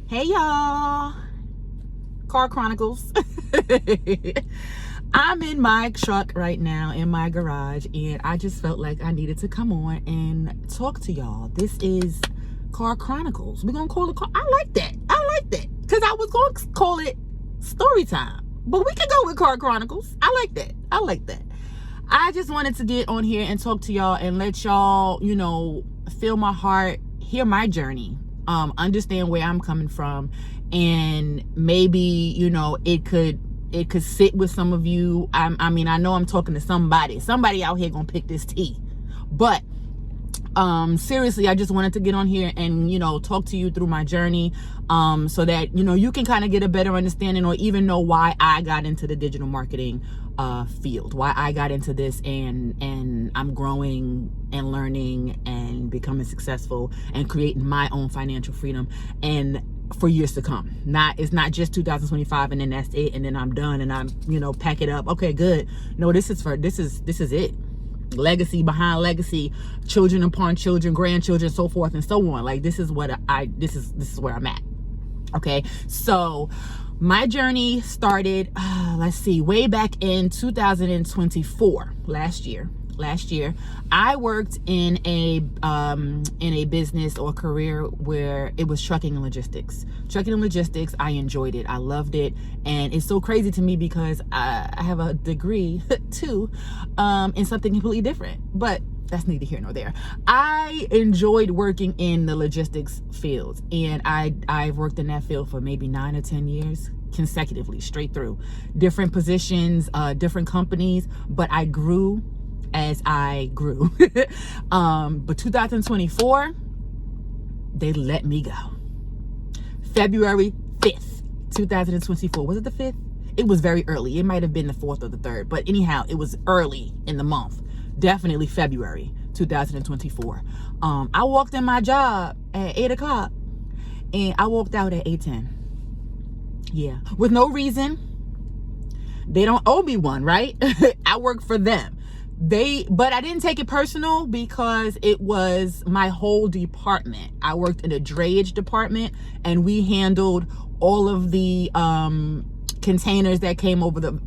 Hey y'all, Car Chronicles. I'm in my truck right now in my garage, and I just felt like I needed to come on and talk to y'all. This is Car Chronicles. We're gonna call it car. I like that because I was going to call it story time, but we can go with Car Chronicles. I like that. I just wanted to get on here and talk to y'all and let y'all, feel my heart, hear my journey, understand where I'm coming from, and maybe, it could sit with some of you. I know I'm talking to somebody out here gonna pick this tea, but seriously, I just wanted to get on here and talk to you through my journey, so that you can kind of get a better understanding, or even know why I got into the digital marketing field, why I got into this, and I'm growing and learning and becoming successful and creating my own financial freedom, and for years to come. It's not just 2025 and then that's it, and then I'm done and I'm pack it up. Okay, good. No, this is it. Legacy behind legacy, children upon children, grandchildren, so forth and so on. Like, this is where I'm at. Okay, so my journey started, way back in 2024, last year. I worked in a business or career where it was trucking and logistics. I enjoyed it. I loved it. And it's so crazy to me because I have a degree too, in something completely different, but that's neither here nor there. I enjoyed working in the logistics field, and I've worked in that field for maybe 9 or 10 years consecutively, straight through, different positions, different companies, but I grew as I grew. But 2024, they let me go. February 5th, 2024. Was it the 5th? It was very early. It might have been the 4th or the 3rd, but anyhow, it was early in the month. Definitely February 2024. I walked in my job at 8 o'clock and I walked out at 8:10. Yeah, with no reason. They don't owe me one, right? I work for them. But I didn't take it personal because it was my whole department. I worked in a drayage department, and we handled all of the containers that came over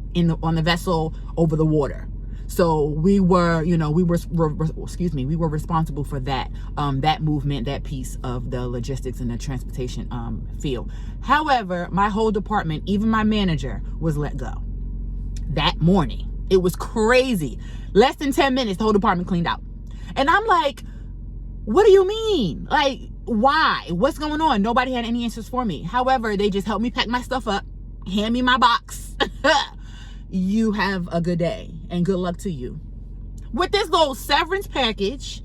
on the vessel over the water. So we were responsible for that movement, that piece of the logistics and the transportation field. However, my whole department, even my manager, was let go that morning. It was crazy. Less than 10 minutes, the whole department cleaned out. And I'm like, what do you mean? Like, why? What's going on? Nobody had any answers for me. However, they just helped me pack my stuff up, hand me my box. You have a good day and good luck to you. With this little severance package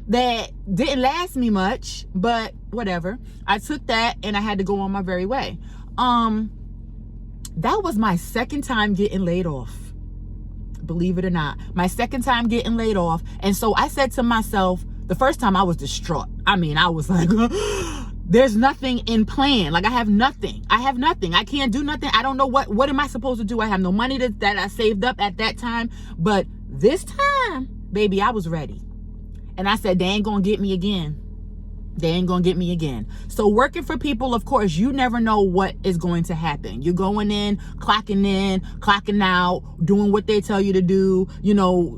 that didn't last me much, but whatever. I took that and I had to go on my very way. That was my second time getting laid off. Believe it or not, my second time getting laid off. And so I said to myself, the first time I was distraught. I was like, there's nothing in plan. Like, I have nothing. I can't do nothing. I don't know what am I supposed to do? I have no money that I saved up at that time. But this time, baby, I was ready. And I said, they ain't gonna get me again. So working for people, of course, you never know what is going to happen. You're going in, clocking out, doing what they tell you to do.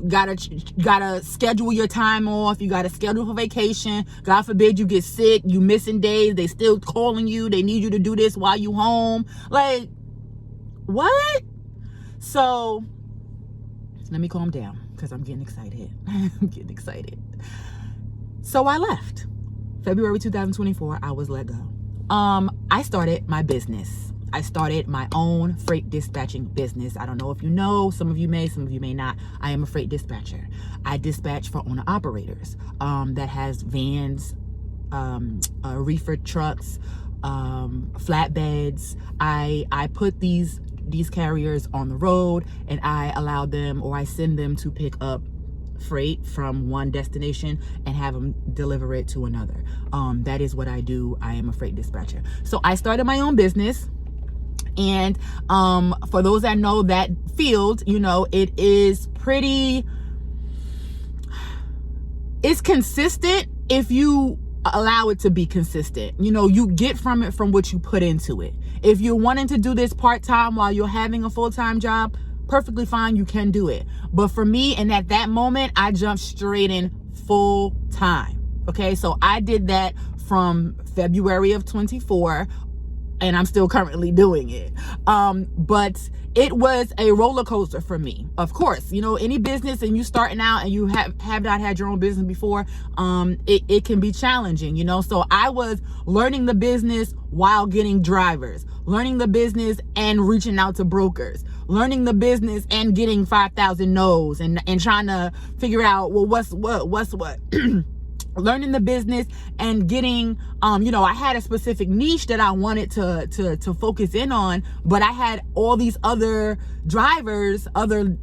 Gotta schedule your time off. You gotta schedule for vacation. God forbid you get sick, you missing days. They still calling you. They need you to do this while you home. Like, what? So let me calm down because I'm getting excited. So I left. February 2024, I was let go. I started my business. I started my own freight dispatching business. I don't know if you know, some of you may not. I am a freight dispatcher. I dispatch for owner operators that has vans, reefer trucks, flatbeds. I put these carriers on the road, and I allow them, or I send them to pick up freight from one destination and have them deliver it to another. That is what I do. I am a freight dispatcher. So I started my own business, and for those that know that field, it is it's consistent if you allow it to be consistent. You get from it from what you put into it. If you're wanting to do this part-time while you're having a full-time job, perfectly fine, you can do it. But for me, and at that moment, I jumped straight in full-time. Okay, so I did that from February of 24, and I'm still currently doing it. But it was a roller coaster for me. Of course, any business and you starting out and you have not had your own business before, it can be challenging, So I was learning the business while getting drivers, learning the business and reaching out to brokers, learning the business and getting 5,000 no's and trying to figure out, well, what's what. Learning the business and getting, I had a specific niche that I wanted to focus in on, but I had all these other drivers, other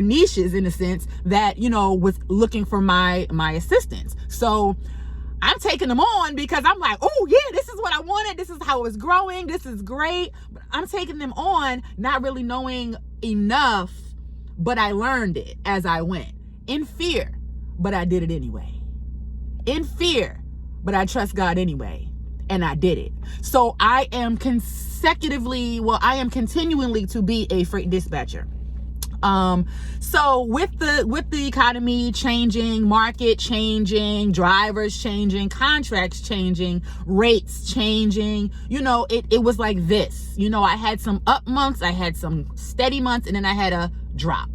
niches in a sense that, was looking for my assistance. So I'm taking them on because I'm like, oh yeah, this is what I wanted. This is how it's growing. This is great. But I'm taking them on, not really knowing enough, but I learned it as I went in fear, but I did it anyway. In fear, but I trust God anyway, and I did it. So I am continually to be a freight dispatcher. So with the economy changing, market changing, drivers changing, contracts changing, rates changing, it was like this. I had some up months, I had some steady months, and then I had a drop.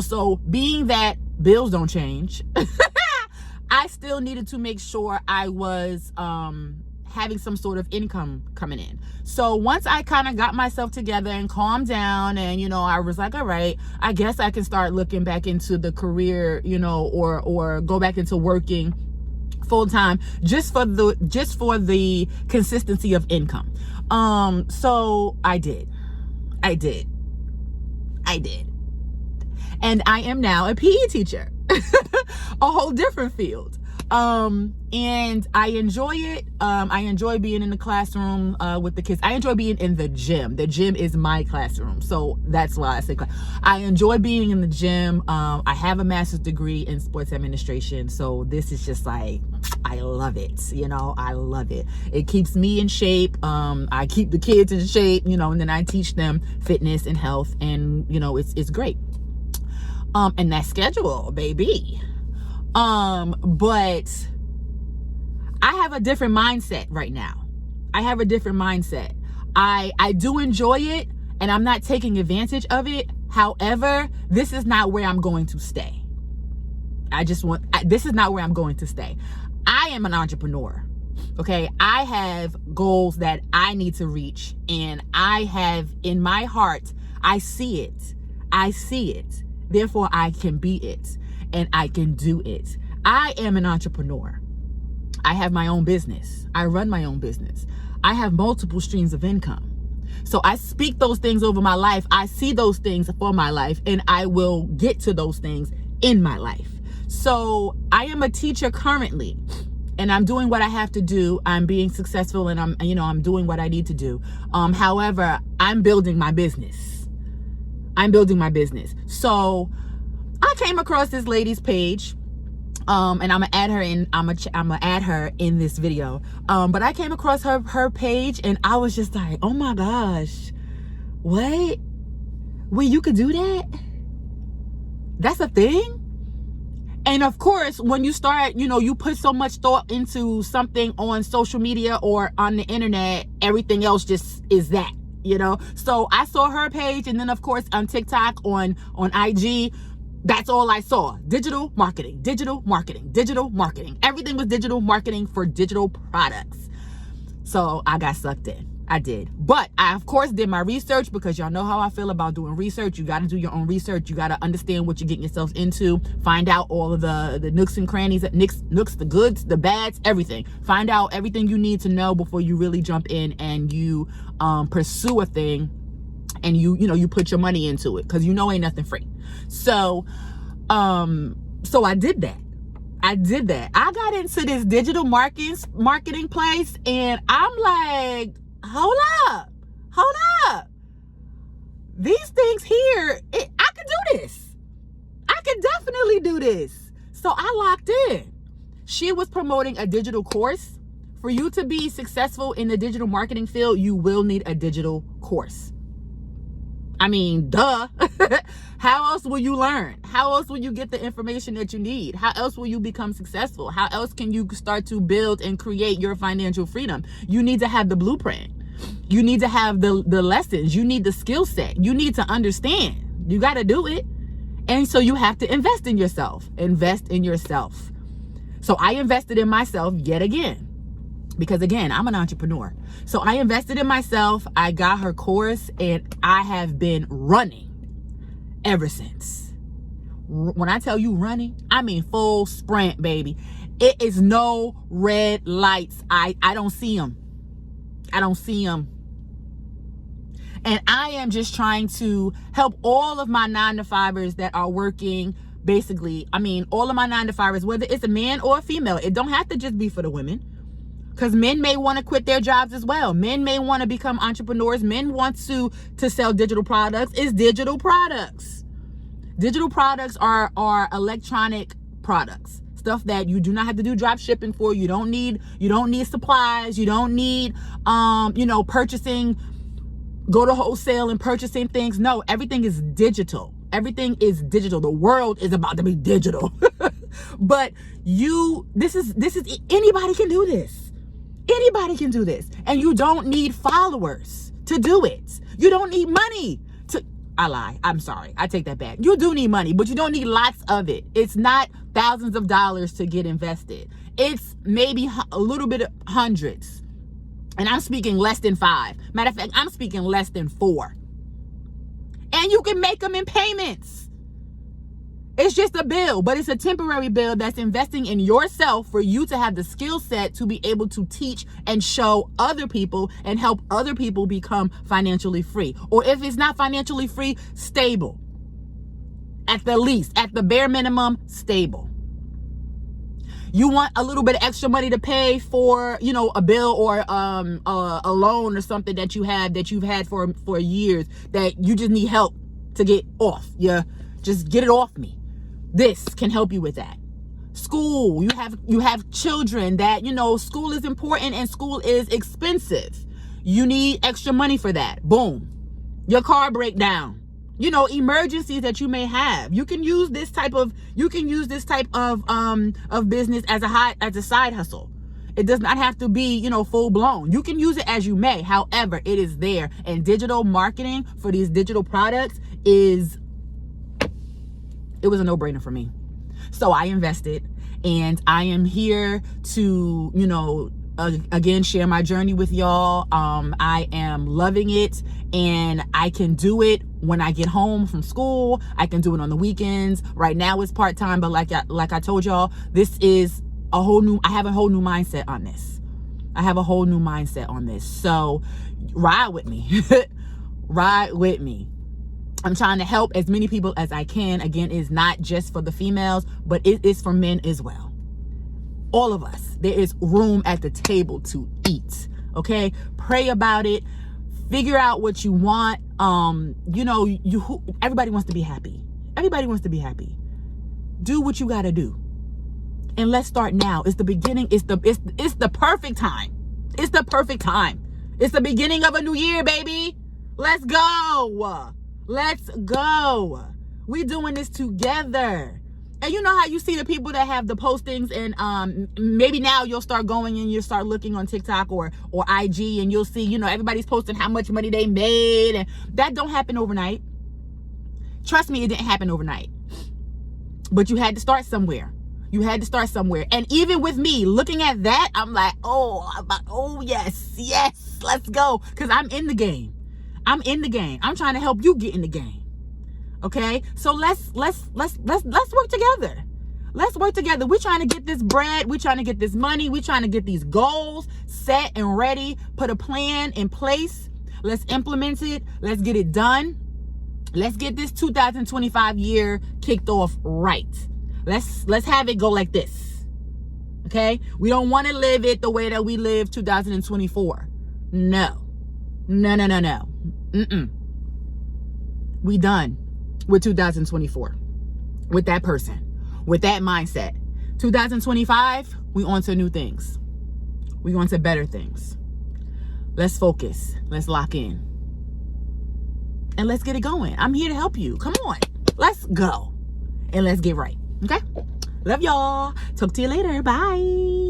So being that bills don't change, I still needed to make sure I was having some sort of income coming in. So once I kind of got myself together and calmed down and, I was like, all right, I guess I can start looking back into the career, or go back into working full time just for the consistency of income. So I did. And I am now a PE teacher. A whole different field. And I enjoy it. I enjoy being in the classroom with the kids. I enjoy being in the gym. The gym is my classroom. So that's why I say class. I enjoy being in the gym. I have a master's degree in sports administration. So this is just like, I love it. I love it. It keeps me in shape. I keep the kids in shape, and then I teach them fitness and health, and it's great. And that schedule, baby. But I have a different mindset right now. I do enjoy it, and I'm not taking advantage of it. However, this is not where I'm going to stay. This is not where I'm going to stay. I am an entrepreneur. Okay. I have goals that I need to reach, and I have in my heart, I see it. Therefore, I can be it, and I can do it. I am an entrepreneur. I have my own business. I run my own business. I have multiple streams of income. So I speak those things over my life. I see those things for my life, and I will get to those things in my life. So I am a teacher currently, and I'm doing what I have to do. I'm being successful, and I'm doing what I need to do. However, I'm building my business. So I came across this lady's page, and I'm gonna add her in this video. But I came across her page, and I was just like, oh my gosh, what? Wait, you could do that? That's a thing? And of course, when you start, you put so much thought into something on social media or on the internet, everything else just is that. So I saw her page, and then of course on TikTok, on IG, that's all I saw. Digital marketing. Everything was digital marketing for digital products. So I got sucked in. I did. But I, of course, did my research, because y'all know how I feel about doing research. You got to do your own research. You got to understand what you're getting yourself into. Find out all of the nooks and crannies, nooks, the goods, the bads, everything. Find out everything you need to know before you really jump in and you pursue a thing, and you put your money into it, because ain't nothing free. So I did that. I got into this digital marketing place, and I'm like, hold up. These things here, I could do this. I could definitely do this. So I locked in. She was promoting a digital course, For you to be successful in the digital marketing field, you will need a digital course. I mean, duh. How else will you learn? How else will you get the information that you need? How else will you become successful? How else can you start to build and create your financial freedom? You need to have the blueprint. You need to have the lessons. You need the skill set. You need to understand. You got to do it. And so you have to invest in yourself. Invest in yourself. So I invested in myself yet again. Because again, I'm an entrepreneur. So I invested in myself. I got her course and I have been running ever since. When I tell you running, I mean full sprint, baby. It is no red lights. I don't see them. I don't see them. And I am just trying to help all of my 9-to-5ers that are working. Basically, I mean, all of my 9-to-5ers, whether it's a man or a female, it don't have to just be for the women. Because men may want to quit their jobs as well. Men may want to become entrepreneurs. Men want to sell digital products. It's digital products. Digital products are electronic products. Stuff that you do not have to do drop shipping for. You don't need supplies. You don't need purchasing, go to wholesale and purchasing things. No, everything is digital. Everything is digital. The world is about to be digital. But this is anybody can do this. Anybody can do this. And you don't need followers to do it. You don't need money I lie. I'm sorry. I take that back. You do need money, but you don't need lots of it. It's not thousands of dollars to get invested. It's maybe a little bit of hundreds. And I'm speaking less than 5. Matter of fact, I'm speaking less than 4. And you can make them in payments. It's just a bill, but it's a temporary bill that's investing in yourself for you to have the skill set to be able to teach and show other people and help other people become financially free. Or if it's not financially free, stable. At the least, at the bare minimum, stable. You want a little bit of extra money to pay for, a bill or a loan or something that you've had for years that you just need help to get off. Yeah, just get it off me. This can help you with that. School, you have children that, school is important and school is expensive. You need extra money for that. Boom. Your car breakdown. Emergencies that you may have. You can use this type of business as a side hustle. It does not have to be, full blown. You can use it as you may. However, it is there. And digital marketing for these digital products it was a no-brainer for me. So I invested, and I am here to, again, share my journey with y'all. I am loving it, and I can do it when I get home from school. I can do it on the weekends. Right now it's part-time, but like I told y'all, this is I have a whole new mindset on this. So ride with me. Ride with me. I'm trying to help as many people as I can. Again, it's not just for the females, but it is for men as well. All of us. There is room at the table to eat. Okay? Pray about it. Figure out what you want. Everybody wants to be happy. Everybody wants to be happy. Do what you got to do. And let's start now. It's the beginning. It's the perfect time. It's the perfect time. It's the beginning of a new year, baby. Let's go. Let's go. We doing this together. And you know how you see the people that have the postings, and maybe now you'll start going and you'll start looking on TikTok or IG, and you'll see, everybody's posting how much money they made, and that don't happen overnight. Trust me, it didn't happen overnight. But you had to start somewhere. And even with me looking at that, I'm like, oh yes, let's go. Because I'm in the game. I'm trying to help you get in the game. Okay? So let's work together. Let's work together. We're trying to get this bread. We're trying to get this money. We're trying to get these goals set and ready. Put a plan in place. Let's implement it. Let's get it done. Let's get this 2025 year kicked off right. Let's have it go like this. Okay? We don't want to live it the way that we lived 2024. No. We done with 2024. With that person. With that mindset. 2025, we on to new things. We're on to better things. Let's focus. Let's lock in. And let's get it going. I'm here to help you. Come on. Let's go. And let's get right. Okay? Love y'all. Talk to you later. Bye.